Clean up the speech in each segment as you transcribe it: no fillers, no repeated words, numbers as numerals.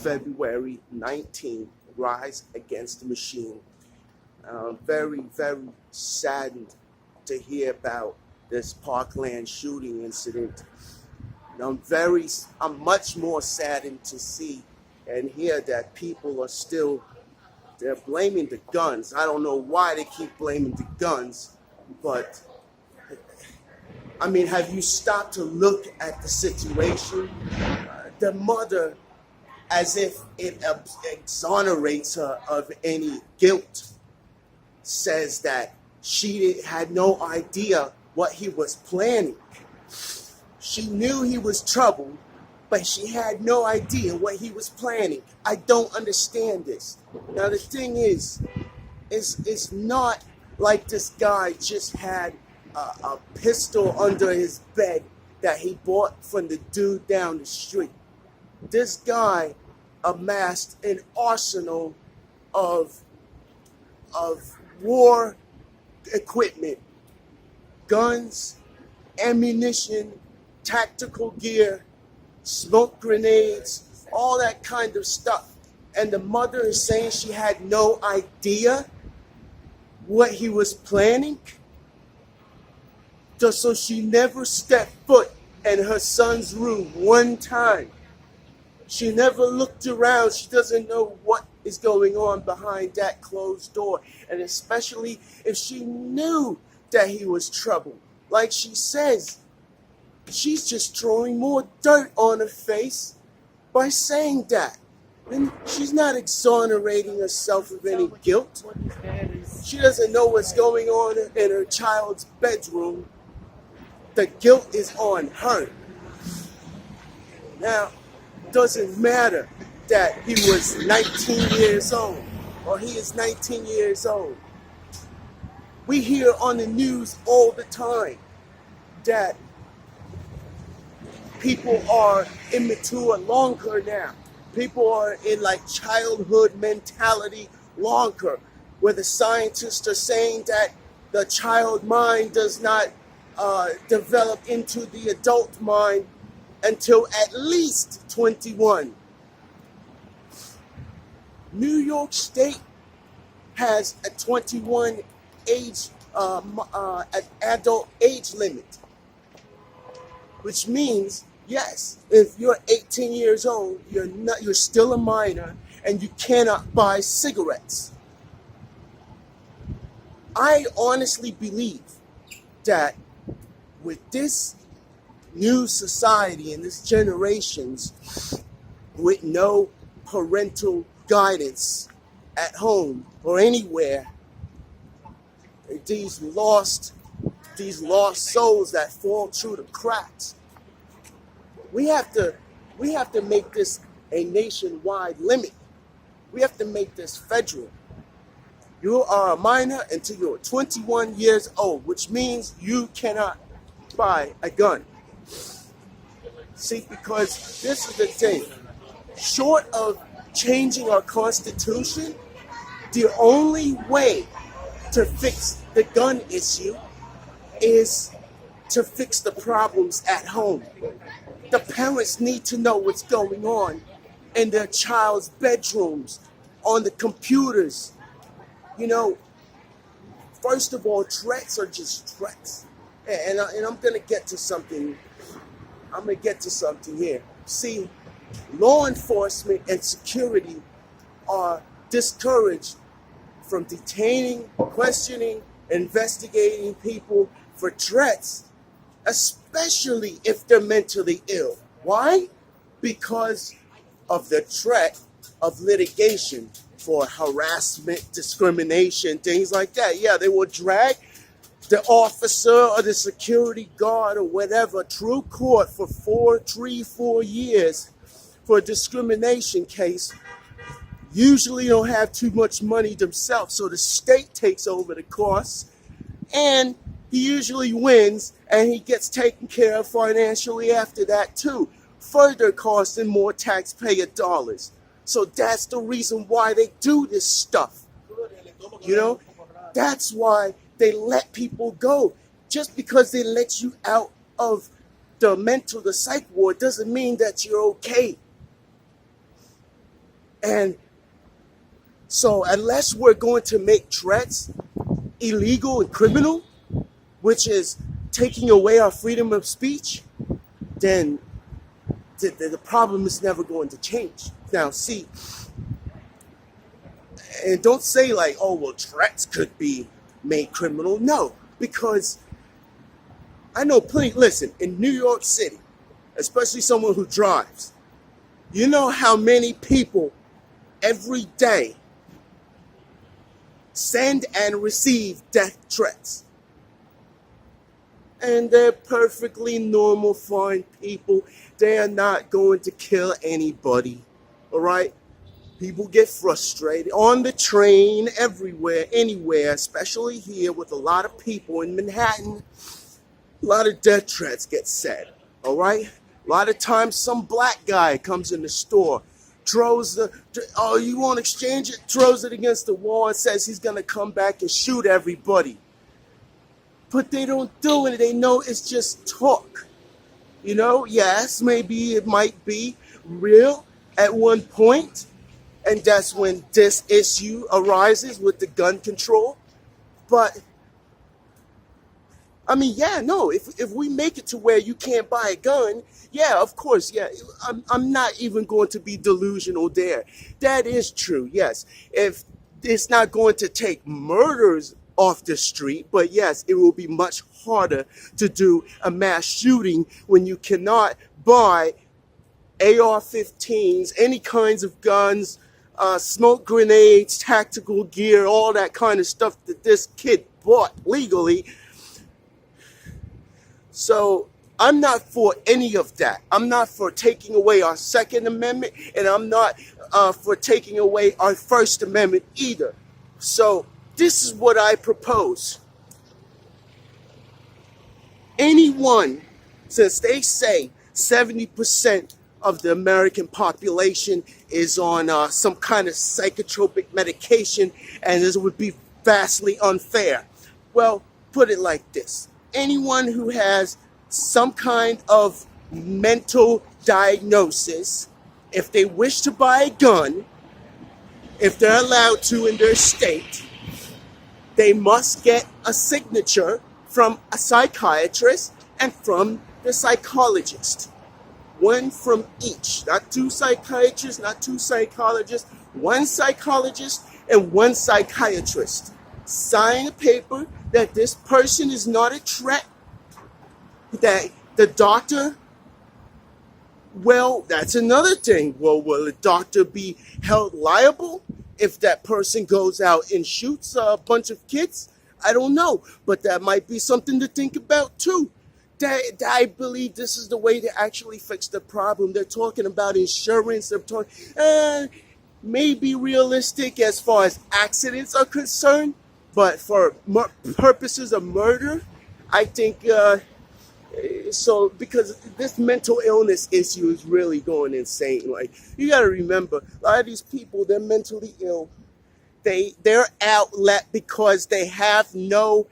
February 19th, Rise Against the Machine. Very, very saddened to hear about this Parkland shooting incident. I'm much more saddened to see and hear that people are they're blaming the guns. I don't know why they keep blaming the guns, but I mean, have you stopped to look at the situation? The mother, as if it exonerates her of any guilt, says that she had no idea what he was planning. She knew he was troubled, but she had no idea what he was planning. I don't understand this. Now the thing is, it's not like this guy just had a pistol under his bed that he bought from the dude down the street. This guy amassed an arsenal of war equipment, guns, ammunition, tactical gear, smoke grenades, all that kind of stuff. And the mother is saying she had no idea what he was planning. So she never stepped foot in her son's room one time. She never looked around. She doesn't know what is going on behind that closed door. And especially if she knew that he was troubled. Like she says, she's just throwing more dirt on her face by saying that. And she's not exonerating herself of any guilt. She doesn't know what's going on in her child's bedroom. The guilt is on her. Now, it doesn't matter that he was 19 years old or he is 19 years old. We hear on the news all the time that people are immature longer now. People are in like childhood mentality longer, where the scientists are saying that the child mind does not develop into the adult mind until at least 21. New York State has a 21 age, adult age limit, which means, yes, if you're 18 years old, you're still a minor and you cannot buy cigarettes. I honestly believe that with this new society and this generations with no parental guidance at home or anywhere, these lost souls that fall through the cracks, we have to make this a nationwide limit. We have to make this federal. You are a minor until you're 21 years old, which means you cannot buy a gun. See, because this is the thing. Short of changing our Constitution, the only way to fix the gun issue is to fix the problems at home. The parents need to know what's going on in their child's bedrooms, on the computers. You know, first of all, threats are just threats. And I'm going to get to something. I'm going to get to something here. See, law enforcement and security are discouraged from detaining, questioning, investigating people for threats, especially if they're mentally ill. Why? Because of the threat of litigation for harassment, discrimination, things like that. Yeah, they will drag the officer or the security guard or whatever through court for 4 years for a discrimination case. Usually don't have too much money themselves, so the state takes over the costs, and he usually wins, and he gets taken care of financially after that too, further costing more taxpayer dollars. So that's the reason why they do this stuff. You know, that's why they let people go. Just because they let you out of the psych ward doesn't mean that you're okay. And so unless we're going to make threats illegal and criminal, which is taking away our freedom of speech, then the problem is never going to change. Now, see, and don't say like, oh, well, threats could be made criminal. No, because I know plenty, listen, in New York City, especially someone who drives, you know how many people every day send and receive death threats. And they're perfectly normal, fine people. They are not going to kill anybody, all right? People get frustrated on the train, everywhere, anywhere, especially here with a lot of people in Manhattan. A lot of death threats get said, all right? A lot of times some black guy comes in the store, throws oh, you won't exchange it, throws it against the wall and says he's going to come back and shoot everybody. But they don't do it. They know it's just talk. You know, yes, maybe it might be real at one point. And that's when this issue arises with the gun control. But, I mean, yeah, no, if we make it to where you can't buy a gun, yeah, of course, yeah. I'm not even going to be delusional there. That is true, yes. If it's not going to take murders off the street, but yes, it will be much harder to do a mass shooting when you cannot buy AR-15s, any kinds of guns, smoke grenades, tactical gear, all that kind of stuff that this kid bought legally. So I'm not for any of that. I'm not for taking away our Second Amendment, and I'm not for taking away our First Amendment either. So this is what I propose. Anyone, since they say 70% of the American population is on some kind of psychotropic medication, and this would be vastly unfair. Well, put it like this. Anyone who has some kind of mental diagnosis, if they wish to buy a gun, if they're allowed to in their state, they must get a signature from a psychiatrist and from the psychologist. One from each, not two psychiatrists, not two psychologists, one psychologist and one psychiatrist. Sign a paper that this person is not a threat, that the doctor, well, that's another thing. Well, will the doctor be held liable if that person goes out and shoots a bunch of kids? I don't know, but that might be something to think about too. I believe this is the way to actually fix the problem. They're talking about insurance. They're talking, maybe realistic as far as accidents are concerned, but for purposes of murder, I think so, because this mental illness issue is really going insane. Like, you got to remember, a lot of these people, they're mentally ill. Their outlet, because they have no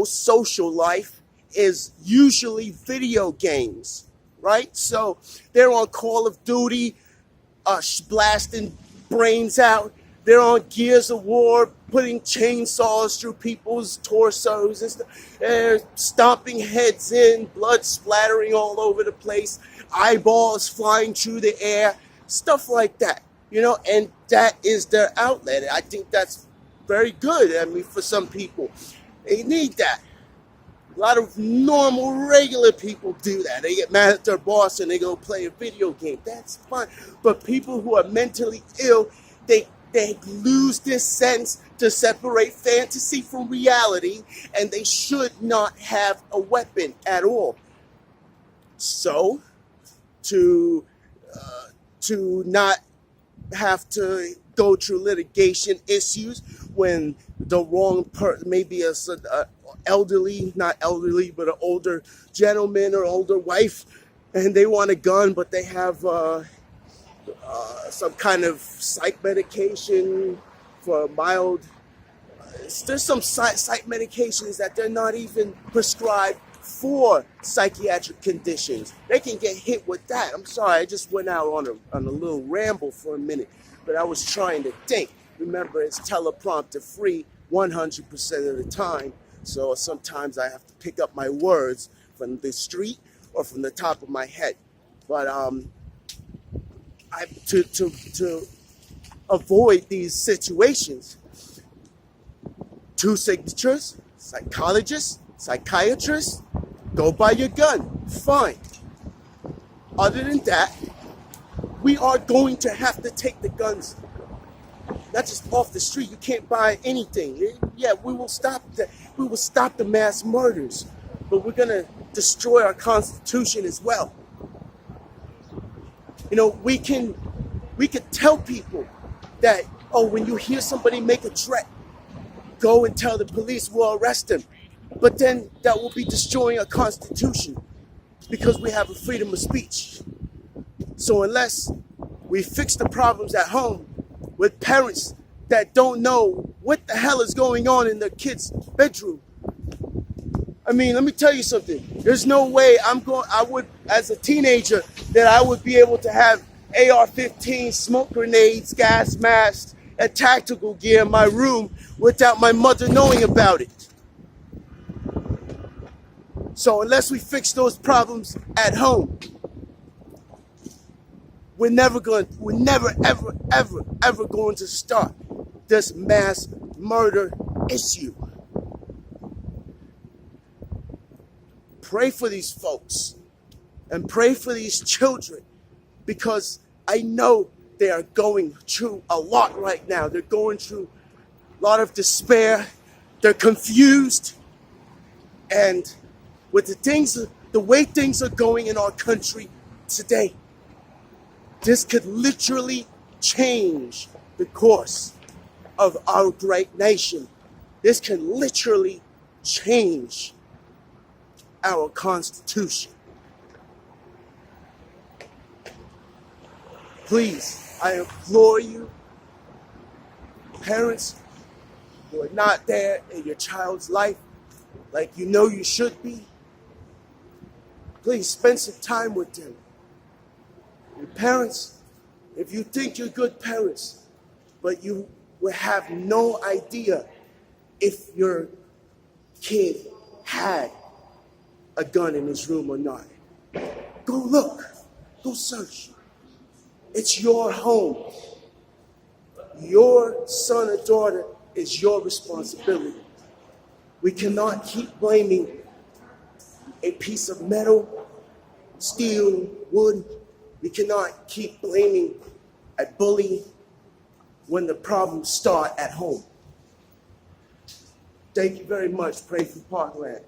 social life, is usually video games, right? So they're on Call of Duty, blasting brains out. They're on Gears of War, putting chainsaws through people's torsos and stuff. They're stomping heads in, blood splattering all over the place, eyeballs flying through the air, stuff like that, you know, and that is their outlet. I think that's very good. I mean, for some people, they need that. A lot of normal, regular people do that. They get mad at their boss and they go play a video game. That's fine. But people who are mentally ill, they lose this sense to separate fantasy from reality, and they should not have a weapon at all. So, to not have to go through litigation issues when the wrong person, maybe a elderly, not elderly, but an older gentleman or older wife, and they want a gun, but they have some kind of psych medication for mild. There's some psych medications that they're not even prescribed for psychiatric conditions. They can get hit with that. I'm sorry, I just went out on a little ramble for a minute, but I was trying to think. Remember, it's teleprompter free 100% of the time, so sometimes I have to pick up my words from the street or from the top of my head. But to avoid these situations, 2 signatures, psychologists, psychiatrists, go buy your gun, fine. Other than that, we are going to have to take the guns, not just off the street. You can't buy anything. Yeah, we will stop that. We will stop the mass murders, but we're gonna destroy our Constitution as well. You know, we could tell people that, oh, when you hear somebody make a threat, go and tell the police we'll arrest them. But then that will be destroying our Constitution because we have a freedom of speech. So unless we fix the problems at home with parents that don't know what the hell is going on in their kids' bedroom, I mean, let me tell you something. There's no way I would, as a teenager, that I would be able to have AR-15, smoke grenades, gas masks, and tactical gear in my room without my mother knowing about it. So unless we fix those problems at home, we're never ever going to stop this mass murder issue. Pray for these folks and pray for these children, because I know they are going through a lot right now. They're going through a lot of despair. They're confused. And with the way things are going in our country today, this could literally change the course of our great nation. This can literally change our Constitution. Please, I implore you, parents who are not there in your child's life like you know you should be, please spend some time with them. And parents, if you think you're good parents, but you will have no idea if your kid had a gun in his room or not, go look, go search. It's your home. Your son or daughter is your responsibility. We cannot keep blaming a piece of metal, steel, wood. We cannot keep blaming a bully when the problems start at home. Thank you very much. Pray for Parkland.